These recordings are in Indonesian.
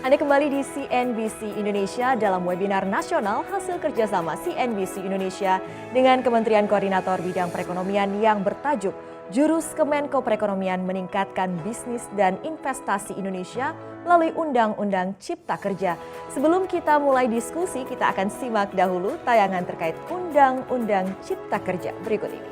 Anda kembali di CNBC Indonesia dalam webinar nasional hasil kerjasama CNBC Indonesia dengan Kementerian Koordinator Bidang Perekonomian yang bertajuk Jurus Kemenko Perekonomian Meningkatkan Bisnis dan Investasi Indonesia melalui Undang-Undang Cipta Kerja. Sebelum kita mulai diskusi, kita akan simak dahulu tayangan terkait Undang-Undang Cipta Kerja berikut ini.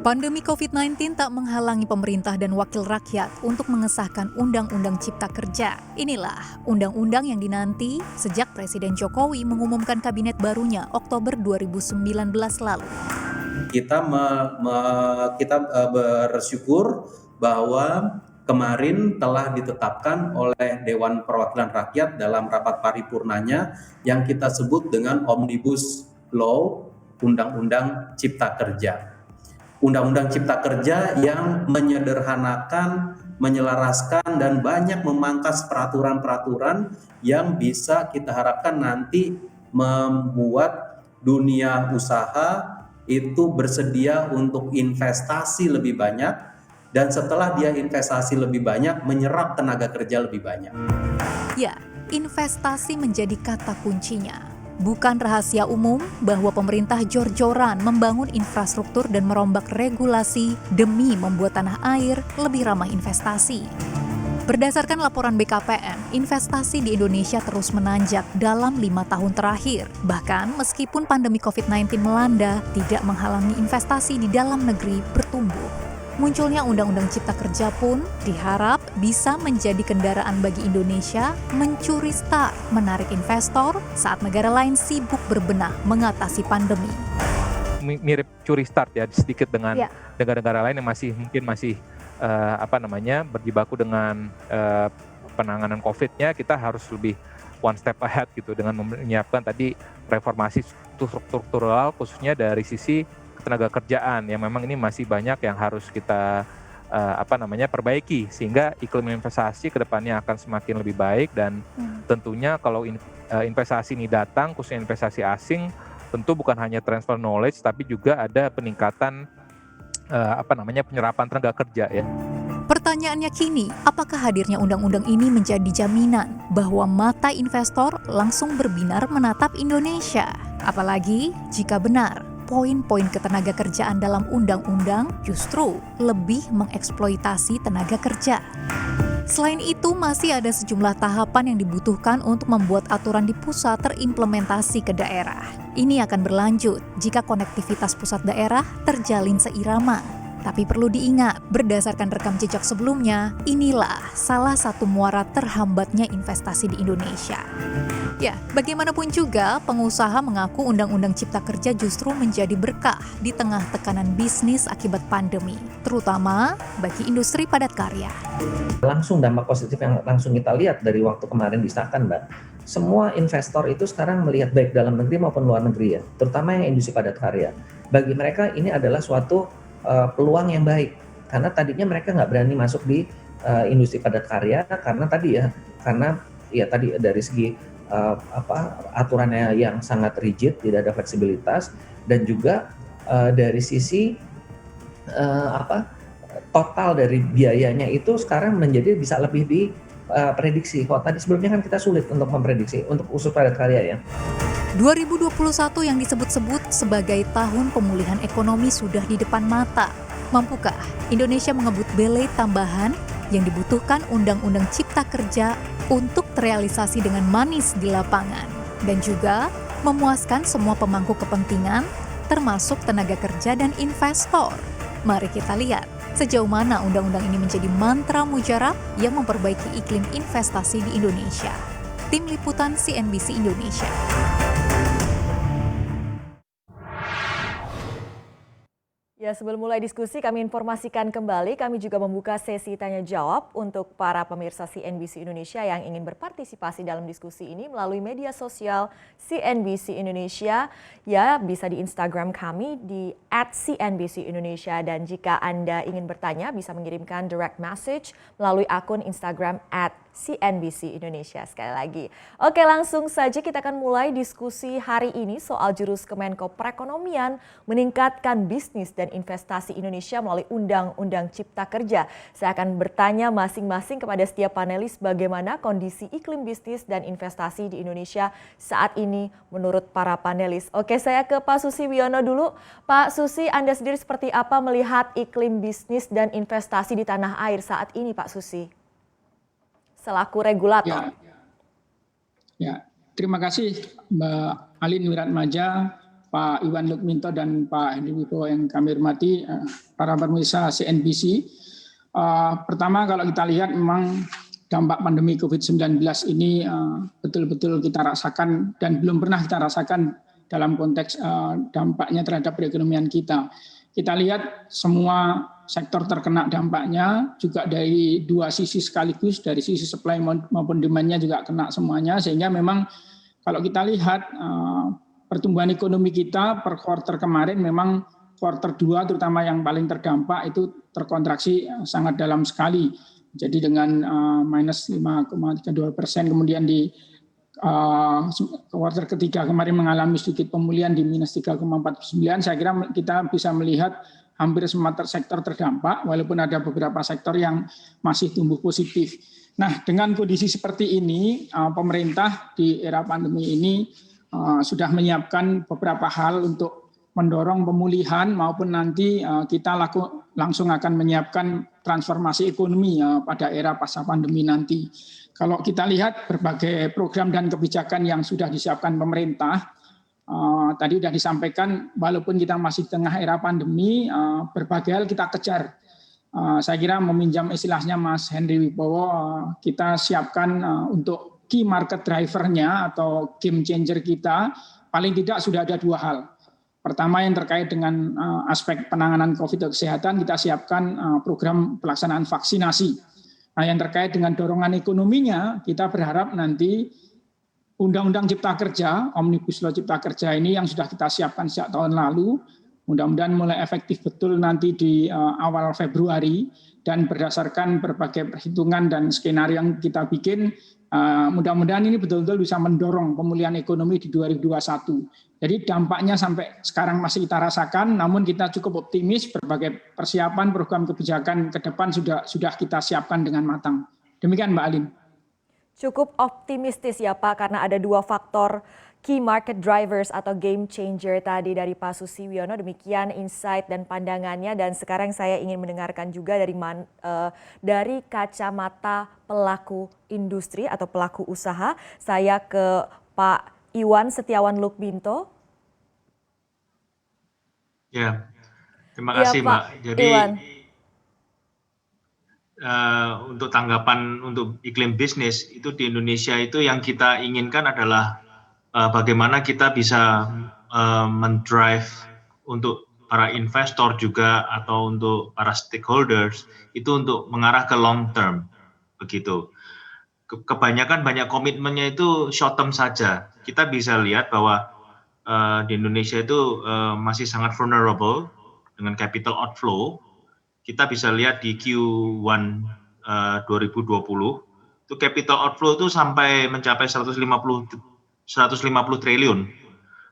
Pandemi COVID-19 tak menghalangi pemerintah dan wakil rakyat untuk mengesahkan Undang-Undang Cipta Kerja. Inilah undang-undang yang dinanti sejak Presiden Jokowi mengumumkan kabinet barunya Oktober 2019 lalu. Kita bersyukur bahwa kemarin telah ditetapkan oleh Dewan Perwakilan Rakyat dalam rapat paripurnanya yang kita sebut dengan Omnibus Law Undang-Undang Cipta Kerja. Undang-Undang Cipta Kerja yang menyederhanakan, menyelaraskan, dan banyak memangkas peraturan-peraturan yang bisa kita harapkan nanti membuat dunia usaha itu bersedia untuk investasi lebih banyak, dan setelah dia investasi lebih banyak, menyerap tenaga kerja lebih banyak. Ya, investasi menjadi kata kuncinya. Bukan rahasia umum bahwa pemerintah jor-joran membangun infrastruktur dan merombak regulasi demi membuat tanah air lebih ramah investasi. Berdasarkan laporan BKPM, investasi di Indonesia terus menanjak dalam 5 tahun terakhir. Bahkan meskipun pandemi COVID-19 melanda, tidak menghalangi investasi di dalam negeri bertumbuh. Munculnya Undang-Undang Cipta Kerja pun diharap bisa menjadi kendaraan bagi Indonesia mencuri start, menarik investor saat negara lain sibuk berbenah mengatasi pandemi. Mirip curi start ya, sedikit dengan negara-negara lain yang mungkin masih berjibaku dengan penanganan COVID-nya. Kita harus lebih one step ahead gitu dengan menyiapkan tadi reformasi struktural khususnya dari sisi tenaga kerjaan yang memang ini masih banyak yang harus kita perbaiki sehingga iklim investasi ke depannya akan semakin lebih baik, dan tentunya kalau investasi ini datang, khususnya investasi asing, tentu bukan hanya transfer knowledge tapi juga ada peningkatan penyerapan tenaga kerja ya. Pertanyaannya kini, apakah hadirnya undang-undang ini menjadi jaminan bahwa mata investor langsung berbinar menatap Indonesia? Apalagi jika benar poin-poin ketenaga kerjaan dalam undang-undang justru lebih mengeksploitasi tenaga kerja. Selain itu, masih ada sejumlah tahapan yang dibutuhkan untuk membuat aturan di pusat terimplementasi ke daerah. Ini akan berlanjut jika konektivitas pusat daerah terjalin seirama. Tapi perlu diingat, berdasarkan rekam jejak sebelumnya, inilah salah satu muara terhambatnya investasi di Indonesia. Ya, bagaimanapun juga, pengusaha mengaku Undang-Undang Cipta Kerja justru menjadi berkah di tengah tekanan bisnis akibat pandemi, terutama bagi industri padat karya. Langsung dampak positif yang langsung kita lihat dari waktu kemarin disahkan, Mbak. Semua investor itu sekarang melihat baik dalam negeri maupun luar negeri ya, terutama yang industri padat karya. Bagi mereka ini adalah suatu peluang yang baik, karena tadinya mereka nggak berani masuk di industri padat karya karena tadi dari segi aturannya yang sangat rigid, tidak ada fleksibilitas, dan juga dari sisi total dari biayanya itu sekarang menjadi bisa lebih diprediksi. Kalau tadi sebelumnya kan kita sulit untuk memprediksi untuk usaha padat karya ya. 2021 yang disebut-sebut sebagai tahun pemulihan ekonomi sudah di depan mata. Mampukah Indonesia mengebut belai tambahan yang dibutuhkan Undang-Undang Cipta Kerja untuk terrealisasi dengan manis di lapangan dan juga memuaskan semua pemangku kepentingan termasuk tenaga kerja dan investor? Mari kita lihat sejauh mana undang-undang ini menjadi mantra mujarab yang memperbaiki iklim investasi di Indonesia. Tim Liputan CNBC Indonesia. Ya, sebelum mulai diskusi kami informasikan kembali, kami juga membuka sesi tanya jawab untuk para pemirsa CNBC Indonesia yang ingin berpartisipasi dalam diskusi ini melalui media sosial CNBC Indonesia. Ya, bisa di Instagram kami di @CNBC Indonesia, dan jika Anda ingin bertanya bisa mengirimkan direct message melalui akun Instagram CNBC Indonesia sekali lagi. Oke, langsung saja kita akan mulai diskusi hari ini soal jurus Kemenko Perekonomian meningkatkan bisnis dan investasi Indonesia melalui Undang-Undang Cipta Kerja. Saya akan bertanya masing-masing kepada setiap panelis bagaimana kondisi iklim bisnis dan investasi di Indonesia saat ini menurut para panelis. Oke, saya ke Pak Susi Wiono dulu. Pak Susi, Anda sendiri seperti apa melihat iklim bisnis dan investasi di tanah air saat ini, Pak Susi? Selaku regulator. Ya, terima kasih Mbak Alin Wiratmaja, Pak Iwan Lukminto dan Pak Henry Wibowo yang kami hormati, para pemirsa CNBC. Pertama kalau kita lihat memang dampak pandemi COVID-19 ini betul-betul kita rasakan dan belum pernah kita rasakan dalam konteks dampaknya terhadap perekonomian kita. Kita lihat semua sektor terkena dampaknya juga dari dua sisi sekaligus, dari sisi supply maupun demand-nya juga kena semuanya, sehingga memang kalau kita lihat pertumbuhan ekonomi kita per quarter kemarin memang quarter 2 terutama yang paling terdampak itu terkontraksi sangat dalam sekali. Jadi dengan minus 5,32%, kemudian di quarter ketiga kemarin mengalami sedikit pemulihan di minus 3,49. Saya kira kita bisa melihat hampir semua sektor terdampak, walaupun ada beberapa sektor yang masih tumbuh positif. Nah, dengan kondisi seperti ini, pemerintah di era pandemi ini sudah menyiapkan beberapa hal untuk mendorong pemulihan maupun nanti kita langsung akan menyiapkan transformasi ekonomi pada era pasca pandemi nanti. Kalau kita lihat berbagai program dan kebijakan yang sudah disiapkan pemerintah, tadi sudah disampaikan, walaupun kita masih tengah era pandemi, berbagai hal kita kejar. Saya kira meminjam istilahnya Mas Henry Wibowo, kita siapkan untuk key market driver-nya atau game changer kita, paling tidak sudah ada dua hal. Pertama yang terkait dengan aspek penanganan COVID kesehatan, kita siapkan program pelaksanaan vaksinasi. Nah, yang terkait dengan dorongan ekonominya, kita berharap nanti Undang-Undang Cipta Kerja, Omnibus Law Cipta Kerja ini yang sudah kita siapkan sejak tahun lalu, mudah-mudahan mulai efektif betul nanti di awal Februari, dan berdasarkan berbagai perhitungan dan skenario yang kita bikin, mudah-mudahan ini betul-betul bisa mendorong pemulihan ekonomi di 2021. Jadi dampaknya sampai sekarang masih kita rasakan, namun kita cukup optimis berbagai persiapan program kebijakan ke depan sudah kita siapkan dengan matang. Demikian Mbak Alin. Cukup optimistis ya Pak, karena ada dua faktor key market drivers atau game changer tadi dari Pak Susi Wiono. Demikian insight dan pandangannya, dan sekarang saya ingin mendengarkan juga dari kacamata pelaku industri atau pelaku usaha. Saya ke Pak Iwan Setiawan Lukminto. Ya, terima kasih Mbak. Jadi Iwan. Untuk tanggapan untuk iklim bisnis itu di Indonesia itu yang kita inginkan adalah bagaimana kita bisa mendrive untuk para investor juga atau untuk para stakeholders itu untuk mengarah ke long term begitu. Kebanyakan banyak komitmennya itu short term saja. Kita bisa lihat bahwa di Indonesia itu masih sangat vulnerable dengan capital outflow. Kita bisa lihat di Q1 2020 itu capital outflow itu sampai mencapai 150 triliun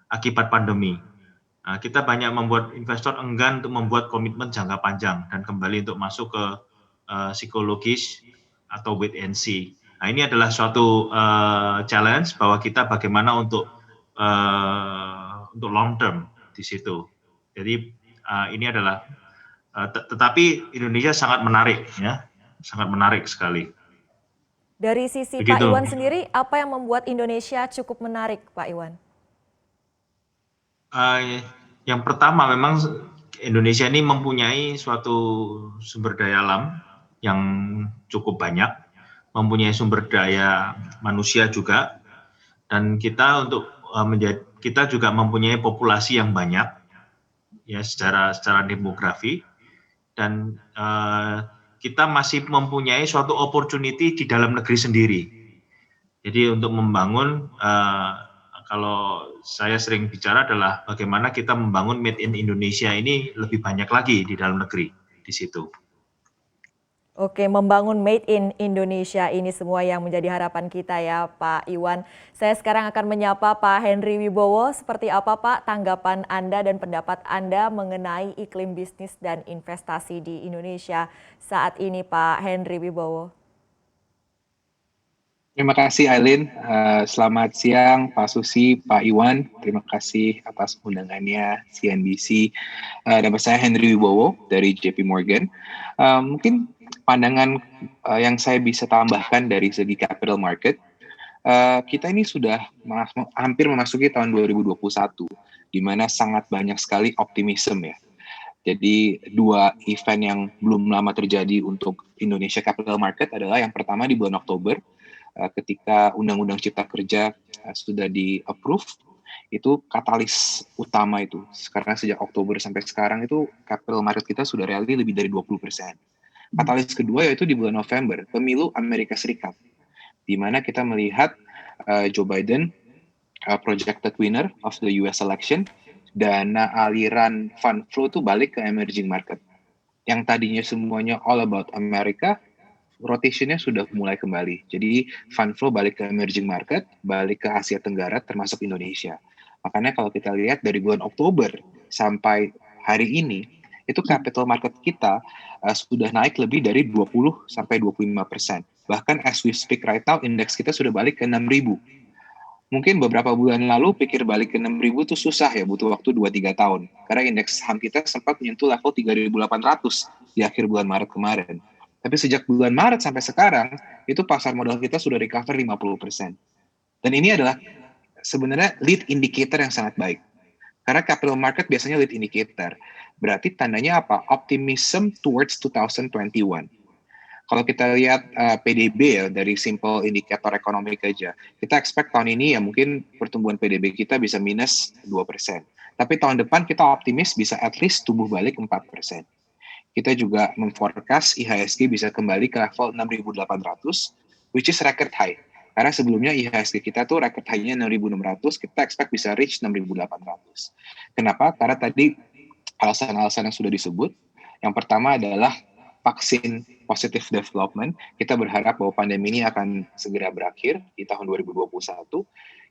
akibat pandemi. Nah, kita banyak membuat investor enggan untuk membuat komitmen jangka panjang dan kembali untuk masuk ke psikologis atau wait and see. Nah, ini adalah suatu challenge bahwa kita bagaimana untuk long term di situ. Jadi ini adalah tetapi Indonesia sangat menarik ya, sangat menarik sekali. Dari sisi Begitu. Pak Iwan sendiri, apa yang membuat Indonesia cukup menarik, Pak Iwan? Yang pertama memang Indonesia ini mempunyai suatu sumber daya alam yang cukup banyak, mempunyai sumber daya manusia juga, dan kita kita juga mempunyai populasi yang banyak ya secara demografi, dan kita masih mempunyai suatu opportunity di dalam negeri sendiri. Jadi untuk membangun, kalau saya sering bicara adalah bagaimana kita membangun made in Indonesia ini lebih banyak lagi di dalam negeri di situ. Oke, membangun Made in Indonesia ini semua yang menjadi harapan kita ya Pak Iwan. Saya sekarang akan menyapa Pak Henry Wibowo. Seperti apa Pak tanggapan Anda dan pendapat Anda mengenai iklim bisnis dan investasi di Indonesia saat ini Pak Henry Wibowo? Terima kasih Aileen. Selamat siang Pak Susi, Pak Iwan. Terima kasih atas undangannya CNBC. Nama saya Henry Wibowo dari JP Morgan. Mungkin pandangan yang saya bisa tambahkan dari segi capital market, kita ini sudah hampir memasuki tahun 2021, di mana sangat banyak sekali optimisme ya. Jadi dua event yang belum lama terjadi untuk Indonesia capital market adalah yang pertama di bulan Oktober, ketika Undang-Undang Cipta Kerja sudah di-approve, itu katalis utama itu. Karena sejak Oktober sampai sekarang itu capital market kita sudah rally lebih dari 20%. Katalis kedua yaitu di bulan November, pemilu Amerika Serikat, di mana kita melihat Joe Biden projected winner of the US election, dana aliran fund flow itu balik ke emerging market. Yang tadinya semuanya all about America, rotationnya sudah mulai kembali. Jadi fund flow balik ke emerging market, balik ke Asia Tenggara termasuk Indonesia. Makanya kalau kita lihat dari bulan Oktober sampai hari ini, itu capital market kita sudah naik lebih dari 20-25%. Bahkan as we speak right now, indeks kita sudah balik ke 6.000. Mungkin beberapa bulan lalu pikir balik ke 6.000 itu susah ya, butuh waktu 2-3 tahun. Karena indeks saham kita sempat menyentuh level 3.800 di akhir bulan Maret kemarin. Tapi sejak bulan Maret sampai sekarang, itu pasar modal kita sudah recover 50%. Dan ini adalah sebenarnya lead indicator yang sangat baik. Karena capital market biasanya lead indicator. Berarti tandanya apa? Optimism towards 2021. Kalau kita lihat PDB ya, dari simple indikator ekonomi aja, kita expect tahun ini ya mungkin pertumbuhan PDB kita bisa minus 2%. Tapi tahun depan kita optimis bisa at least tumbuh balik 4%. Kita juga memforecast IHSG bisa kembali ke level 6.800, which is record high. Karena sebelumnya IHSG kita tuh record high-nya 6.600, kita expect bisa reach 6.800. Kenapa? Karena tadi alasan-alasan yang sudah disebut. Yang pertama adalah vaksin positive development. Kita berharap bahwa pandemi ini akan segera berakhir di tahun 2021.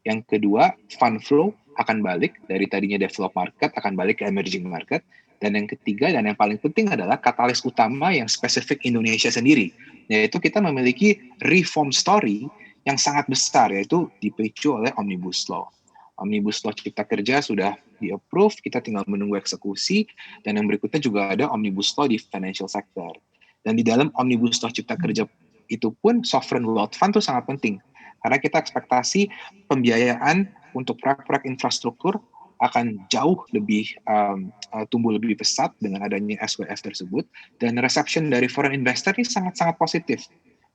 Yang kedua, fund flow akan balik dari tadinya developed market, akan balik ke emerging market. Dan yang ketiga dan yang paling penting adalah katalis utama yang spesifik Indonesia sendiri, yaitu kita memiliki reform story yang sangat besar, yaitu dipicu oleh Omnibus Law. Omnibus Law Cipta Kerja sudah di-approve, kita tinggal menunggu eksekusi, dan yang berikutnya juga ada Omnibus Law di financial sector. Dan di dalam Omnibus Law Cipta Kerja itu pun sovereign wealth fund itu sangat penting, karena kita ekspektasi pembiayaan untuk proyek-proyek infrastruktur akan jauh lebih tumbuh lebih pesat dengan adanya SWF tersebut, dan reception dari foreign investor ini sangat-sangat positif.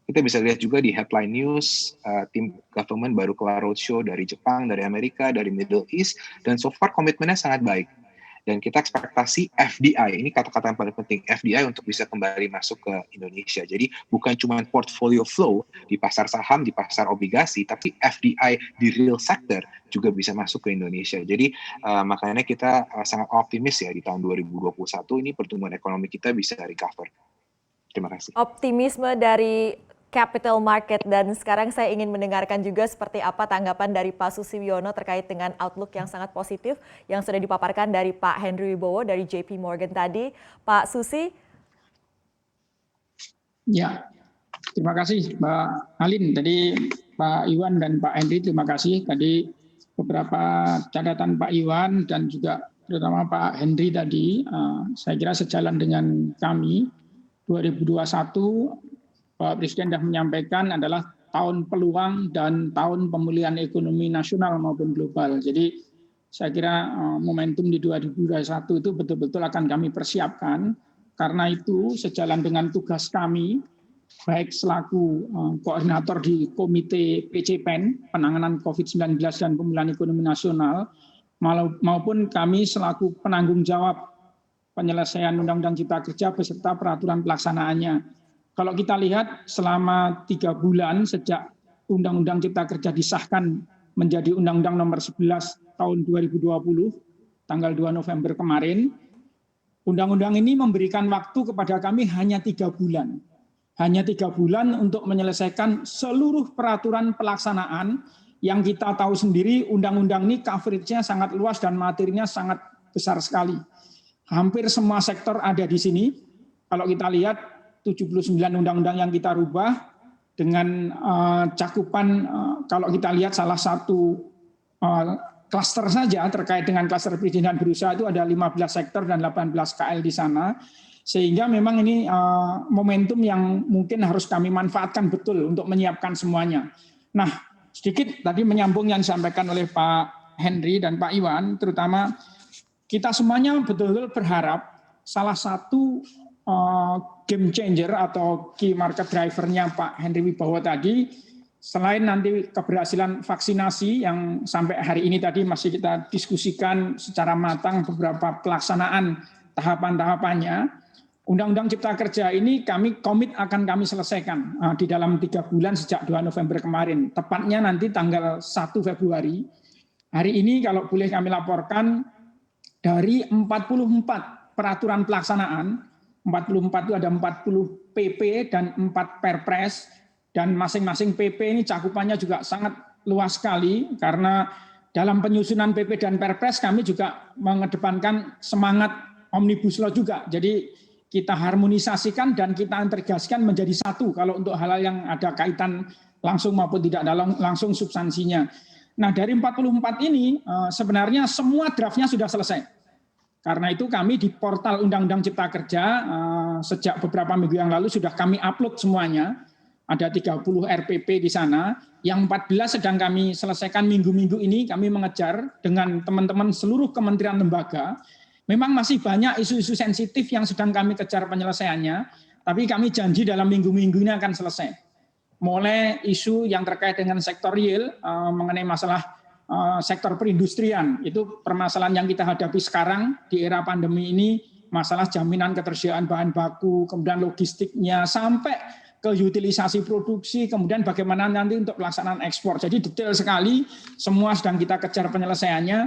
Kita bisa lihat juga di headline news, tim government baru keluar roadshow dari Jepang, dari Amerika, dari Middle East, dan so far komitmennya sangat baik. Dan kita ekspektasi FDI, ini kata-kata yang paling penting, FDI untuk bisa kembali masuk ke Indonesia. Jadi bukan cuma portfolio flow di pasar saham, di pasar obligasi, tapi FDI di real sector juga bisa masuk ke Indonesia. Jadi makanya kita sangat optimis ya di tahun 2021 ini pertumbuhan ekonomi kita bisa recover. Terima kasih. Optimisme dari capital market, dan sekarang saya ingin mendengarkan juga seperti apa tanggapan dari Pak Susiwiono terkait dengan outlook yang sangat positif yang sudah dipaparkan dari Pak Henry Wibowo dari JP Morgan tadi. Pak Susi. Ya, terima kasih Mbak Alin. Tadi Pak Iwan dan Pak Henry terima kasih. Tadi beberapa catatan Pak Iwan dan juga terutama Pak Henry tadi, saya kira sejalan dengan kami. 2021 Pak Presiden sudah menyampaikan adalah tahun peluang dan tahun pemulihan ekonomi nasional maupun global. Jadi saya kira momentum di 2021 itu betul-betul akan kami persiapkan. Karena itu sejalan dengan tugas kami, baik selaku koordinator di Komite PCPEN, Penanganan COVID-19 dan Pemulihan Ekonomi Nasional, maupun kami selaku penanggung jawab penyelesaian Undang-Undang Cipta Kerja beserta peraturan pelaksanaannya. Kalau kita lihat selama 3 bulan sejak Undang-Undang Cipta Kerja disahkan menjadi Undang-Undang Nomor 11 tahun 2020, tanggal 2 November kemarin, Undang-Undang ini memberikan waktu kepada kami hanya 3 bulan. hanya 3 bulan untuk menyelesaikan seluruh peraturan pelaksanaan yang kita tahu sendiri undang-undang ini coverage-nya sangat luas dan materinya sangat besar sekali. Hampir semua sektor ada di sini. Kalau kita lihat 79 undang-undang yang kita rubah dengan cakupan kalau kita lihat salah satu klaster saja terkait dengan klaster perizinan berusaha itu ada 15 sektor dan 18 KL di sana. Sehingga memang ini momentum yang mungkin harus kami manfaatkan betul untuk menyiapkan semuanya. Nah, sedikit tadi menyambung yang disampaikan oleh Pak Henry dan Pak Iwan, terutama kita semuanya betul-betul berharap salah satu game changer atau key market driver-nya Pak Henry Wibowo tadi, selain nanti keberhasilan vaksinasi yang sampai hari ini tadi masih kita diskusikan secara matang beberapa pelaksanaan tahapan-tahapannya, Undang-Undang Cipta Kerja ini kami komit akan kami selesaikan di dalam 3 bulan sejak 2 November kemarin, tepatnya nanti tanggal 1 Februari. Hari ini kalau boleh kami laporkan, dari 44 peraturan pelaksanaan, 44 itu ada 40 PP dan 4 Perpres, dan masing-masing PP ini cakupannya juga sangat luas sekali, karena dalam penyusunan PP dan Perpres kami juga mengedepankan semangat Omnibus Law juga. Jadi kita harmonisasikan dan kita integrasikan menjadi satu kalau untuk hal-hal yang ada kaitan langsung maupun tidak langsung substansinya. Nah, dari 44 ini sebenarnya semua draftnya sudah selesai. Karena itu kami di portal Undang-Undang Cipta Kerja sejak beberapa minggu yang lalu sudah kami upload semuanya. Ada 30 RPP di sana. Yang 14 sedang kami selesaikan minggu-minggu ini. Kami mengejar dengan teman-teman seluruh kementerian lembaga. Memang masih banyak isu-isu sensitif yang sedang kami kejar penyelesaiannya. Tapi kami janji dalam minggu-minggu ini akan selesai. Mulai isu yang terkait dengan sektor real mengenai masalah sektor perindustrian, itu permasalahan yang kita hadapi sekarang di era pandemi ini, masalah jaminan ketersediaan bahan baku, kemudian logistiknya, sampai ke utilisasi produksi, kemudian bagaimana nanti untuk pelaksanaan ekspor. Jadi detail sekali, semua sedang kita kejar penyelesaiannya.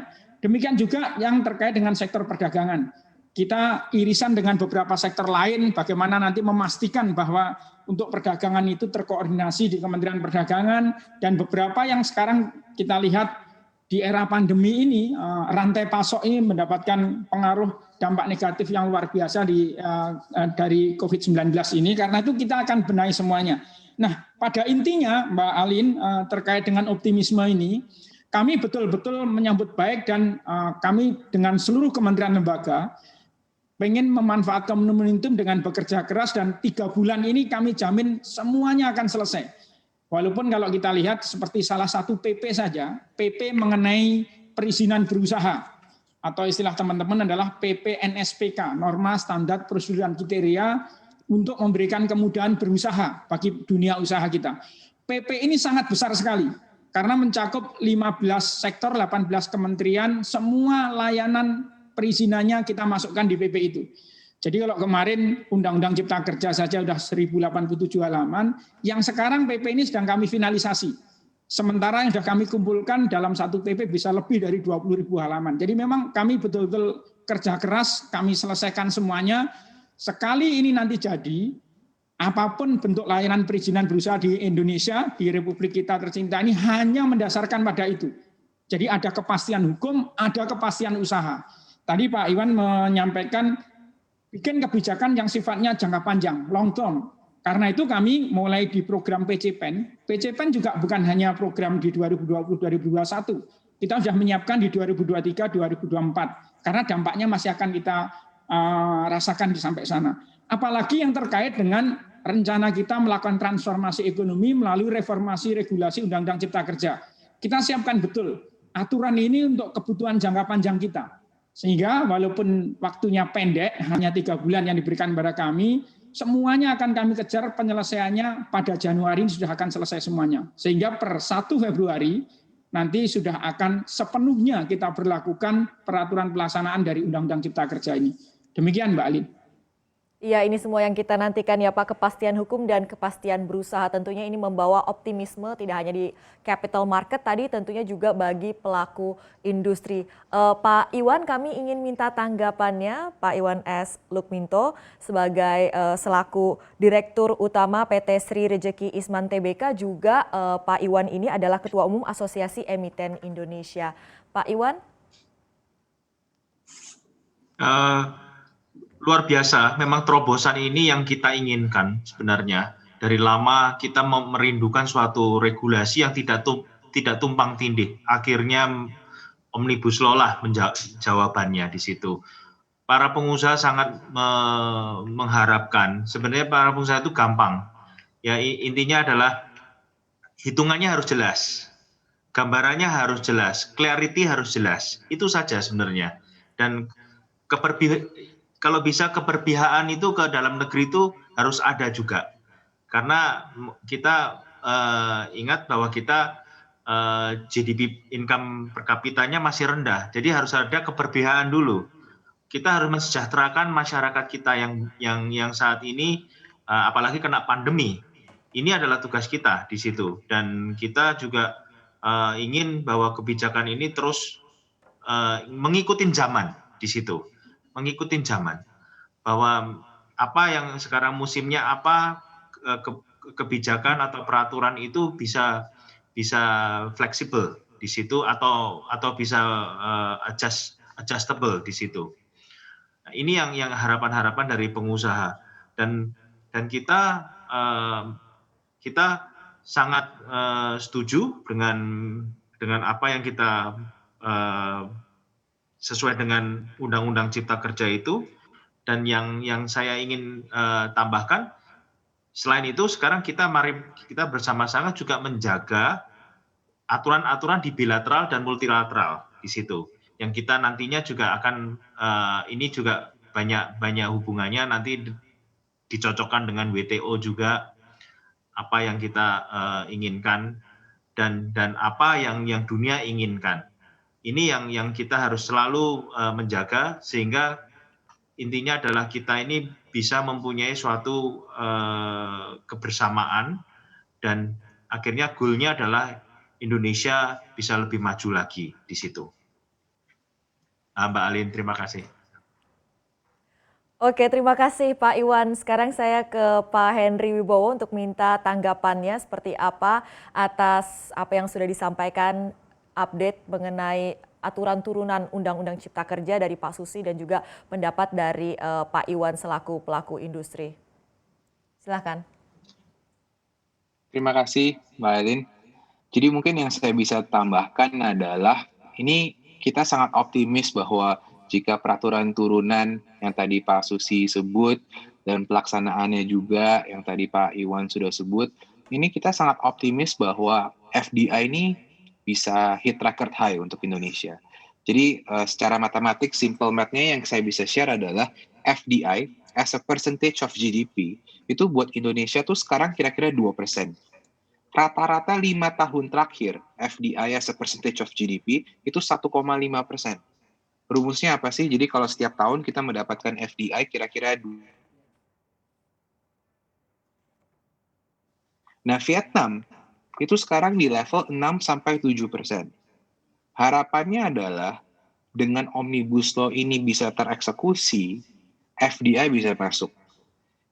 Demikian juga yang terkait dengan sektor perdagangan. Kita irisan dengan beberapa sektor lain, bagaimana nanti memastikan bahwa untuk perdagangan itu terkoordinasi di Kementerian Perdagangan, dan beberapa yang sekarang kita lihat di era pandemi ini, rantai pasok ini mendapatkan pengaruh dampak negatif yang luar biasa dari COVID-19 ini, karena itu kita akan benahi semuanya. Nah, pada intinya Mbak Alin, terkait dengan optimisme ini, kami betul-betul menyambut baik dan kami dengan seluruh kementerian lembaga pengen memanfaatkan momentum dengan bekerja keras, dan 3 bulan ini kami jamin semuanya akan selesai. Walaupun kalau kita lihat seperti salah satu PP saja, PP mengenai perizinan berusaha, atau istilah teman-teman adalah PP NSPK, Norma Standar Prosedur dan Kriteria untuk memberikan kemudahan berusaha bagi dunia usaha kita. PP ini sangat besar sekali, karena mencakup 15 sektor, 18 kementerian, semua layanan perizinannya kita masukkan di PP itu. Jadi kalau kemarin Undang-Undang Cipta Kerja saja sudah 1087 halaman, yang sekarang PP ini sedang kami finalisasi. Sementara yang sudah kami kumpulkan dalam satu PP bisa lebih dari 20.000 halaman. Jadi memang kami betul-betul kerja keras, kami selesaikan semuanya. Sekali ini nanti jadi, apapun bentuk layanan perizinan berusaha di Indonesia, di Republik kita tercinta ini hanya mendasarkan pada itu. Jadi ada kepastian hukum, ada kepastian usaha. Tadi Pak Iwan menyampaikan bikin kebijakan yang sifatnya jangka panjang, long term. Karena itu kami mulai di program PCPEN. PCPEN juga bukan hanya program di 2020-2021. Kita sudah menyiapkan di 2023-2024. Karena dampaknya masih akan kita rasakan di sampai sana. Apalagi yang terkait dengan rencana kita melakukan transformasi ekonomi melalui reformasi regulasi Undang-Undang Cipta Kerja. Kita siapkan betul aturan ini untuk kebutuhan jangka panjang kita. Sehingga walaupun waktunya pendek, hanya 3 bulan yang diberikan kepada kami, semuanya akan kami kejar penyelesaiannya pada Januari ini sudah akan selesai semuanya. Sehingga per 1 Februari nanti sudah akan sepenuhnya kita berlakukan peraturan pelaksanaan dari Undang-Undang Cipta Kerja ini. Demikian Mbak Alin. Iya, ini semua yang kita nantikan ya Pak, kepastian hukum dan kepastian berusaha. Tentunya ini membawa optimisme tidak hanya di capital market tadi, tentunya juga bagi pelaku industri. Pak Iwan, kami ingin minta tanggapannya Pak Iwan S. Lukminto sebagai selaku Direktur Utama PT Sri Rejeki Isman Tbk, juga Pak Iwan ini adalah Ketua Umum Asosiasi Emiten Indonesia. Pak Iwan? Luar biasa, memang terobosan ini yang kita inginkan sebenarnya. Dari lama kita merindukan suatu regulasi yang tidak tumpang tindih. Akhirnya Omnibus Law lah jawabannya di situ. Para pengusaha sangat mengharapkan, sebenarnya para pengusaha itu gampang. Ya, intinya adalah hitungannya harus jelas, gambarannya harus jelas, clarity harus jelas. Itu saja sebenarnya. Dan kalau bisa keberpihakan itu ke dalam negeri itu harus ada juga. Karena kita ingat bahwa kita GDP income per kapitanya masih rendah. Jadi harus ada keberpihakan dulu. Kita harus mensejahterakan masyarakat kita yang saat ini apalagi kena pandemi. Ini adalah tugas kita di situ. Dan kita juga ingin bahwa kebijakan ini terus mengikuti zaman di situ. Mengikuti zaman, bahwa apa yang sekarang musimnya apa, kebijakan atau peraturan itu bisa fleksibel di situ atau bisa adjustable di situ. Nah, ini yang harapan-harapan dari pengusaha, dan kita sangat setuju dengan apa yang kita sesuai dengan Undang-Undang Cipta Kerja itu. Dan yang saya ingin tambahkan, selain itu sekarang mari kita bersama-sama juga menjaga aturan-aturan di bilateral dan multilateral di situ. Yang kita nantinya juga akan ini juga banyak hubungannya, nanti dicocokkan dengan WTO juga, apa yang kita inginkan dan apa yang dunia inginkan. Ini yang kita harus selalu menjaga, sehingga intinya adalah kita ini bisa mempunyai suatu kebersamaan, dan akhirnya goalnya adalah Indonesia bisa lebih maju lagi di situ. Mbak Alin, terima kasih. Oke, terima kasih Pak Iwan. Sekarang saya ke Pak Henry Wibowo untuk minta tanggapannya seperti apa atas apa yang sudah disampaikan, update mengenai aturan turunan Undang-Undang Cipta Kerja dari Pak Susi dan juga pendapat dari Pak Iwan selaku pelaku industri. Silakan. Terima kasih, Mbak Elin. Jadi mungkin yang saya bisa tambahkan adalah ini kita sangat optimis bahwa jika peraturan turunan yang tadi Pak Susi sebut dan pelaksanaannya juga yang tadi Pak Iwan sudah sebut, ini kita sangat optimis bahwa FDI ini bisa hit record high untuk Indonesia. Jadi secara matematik, simple math-nya yang saya bisa share adalah FDI as a percentage of GDP itu buat Indonesia tuh sekarang kira-kira 2%. Rata-rata 5 tahun terakhir FDI as a percentage of GDP itu 1,5%. Rumusnya apa sih? Jadi kalau setiap tahun kita mendapatkan FDI kira-kira Nah, Vietnam itu sekarang di level 6-7%. Harapannya adalah dengan Omnibus Law ini bisa tereksekusi, FDI bisa masuk.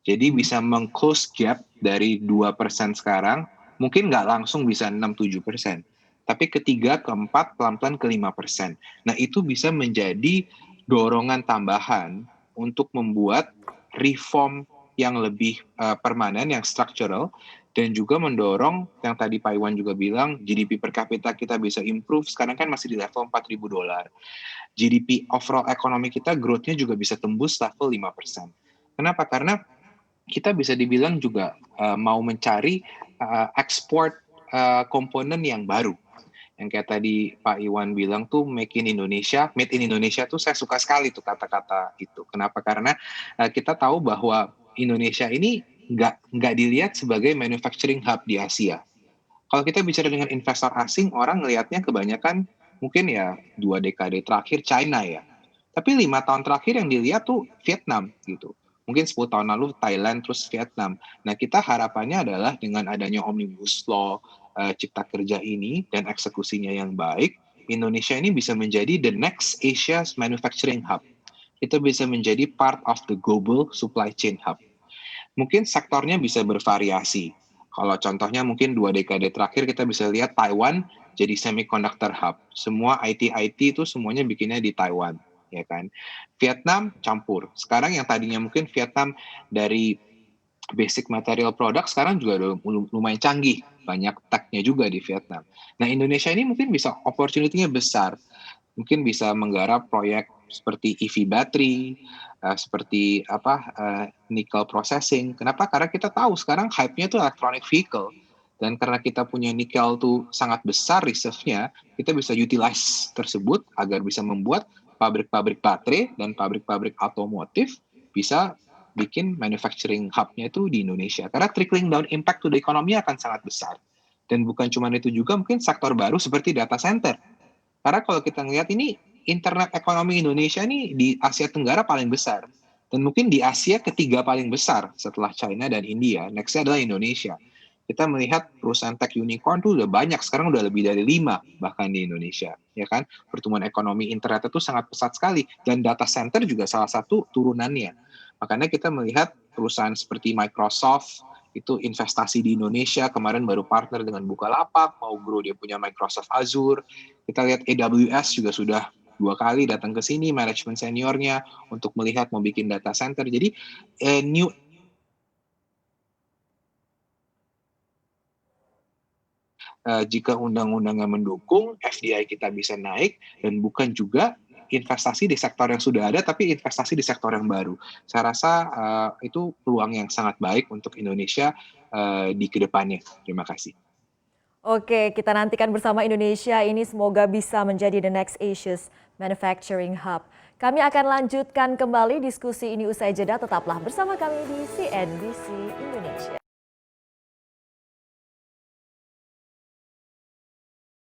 Jadi bisa meng-close gap dari 2% sekarang, mungkin nggak langsung bisa 6-7%. Tapi ketiga, keempat, pelan-pelan ke 5%. Nah, itu bisa menjadi dorongan tambahan untuk membuat reform yang lebih permanen, yang structural, dan juga mendorong yang tadi Pak Iwan juga bilang, GDP per kapita kita bisa improve, sekarang kan masih di level $4.000. GDP overall ekonomi kita growth-nya juga bisa tembus level 5%. Kenapa? Karena kita bisa dibilang juga mau mencari ekspor komponen yang baru. Yang kayak tadi Pak Iwan bilang tuh made in Indonesia tuh saya suka sekali tuh kata-kata itu. Kenapa? Karena kita tahu bahwa Indonesia ini nggak dilihat sebagai manufacturing hub di Asia. Kalau kita bicara dengan investor asing, orang ngelihatnya kebanyakan mungkin ya 2 dekade terakhir China ya. Tapi 5 tahun terakhir yang dilihat tuh Vietnam gitu. Mungkin 10 tahun lalu Thailand, terus Vietnam. Nah, kita harapannya adalah dengan adanya Omnibus Law Cipta Kerja ini dan eksekusinya yang baik, Indonesia ini bisa menjadi the next Asia's manufacturing hub. Kita bisa menjadi part of the global supply chain hub. Mungkin sektornya bisa bervariasi. Kalau contohnya mungkin 2 dekade terakhir kita bisa lihat Taiwan jadi semiconductor hub. Semua IT itu semuanya bikinnya di Taiwan, ya kan. Vietnam campur. Sekarang yang tadinya mungkin Vietnam dari basic material product sekarang juga lumayan canggih. Banyak tech-nya juga di Vietnam. Nah, Indonesia ini mungkin bisa opportunity-nya besar. Mungkin bisa menggarap proyek seperti EV battery, seperti nickel processing. Kenapa? Karena kita tahu sekarang hype-nya itu electronic vehicle. Dan karena kita punya nikel tuh sangat besar reserve-nya, kita bisa utilize tersebut agar bisa membuat pabrik-pabrik baterai dan pabrik-pabrik otomotif bisa bikin manufacturing hub-nya itu di Indonesia. Karena trickling down impact to the economy akan sangat besar. Dan bukan cuma itu juga, mungkin sektor baru seperti data center. Karena kalau kita ngelihat ini, internet ekonomi Indonesia ini di Asia Tenggara paling besar. Dan mungkin di Asia ketiga paling besar setelah China dan India. Next-nya adalah Indonesia. Kita melihat perusahaan tech unicorn tuh udah banyak, sekarang udah lebih dari 5 bahkan di Indonesia. Ya kan? Pertumbuhan ekonomi internet itu sangat pesat sekali. Dan data center juga salah satu turunannya. Makanya kita melihat perusahaan seperti Microsoft, itu investasi di Indonesia, kemarin baru partner dengan Bukalapak, mau grow dia punya Microsoft Azure. Kita lihat AWS juga sudah 2 kali datang ke sini, manajemen seniornya, untuk melihat mau bikin data center. Jadi, jika undang-undangnya mendukung, FDI kita bisa naik, dan bukan juga investasi di sektor yang sudah ada, tapi investasi di sektor yang baru. Saya rasa itu peluang yang sangat baik untuk Indonesia di kedepannya. Terima kasih. Oke, kita nantikan bersama Indonesia ini semoga bisa menjadi the next Asia's manufacturing hub. Kami akan lanjutkan kembali diskusi ini usai jeda, tetaplah bersama kami di CNBC Indonesia.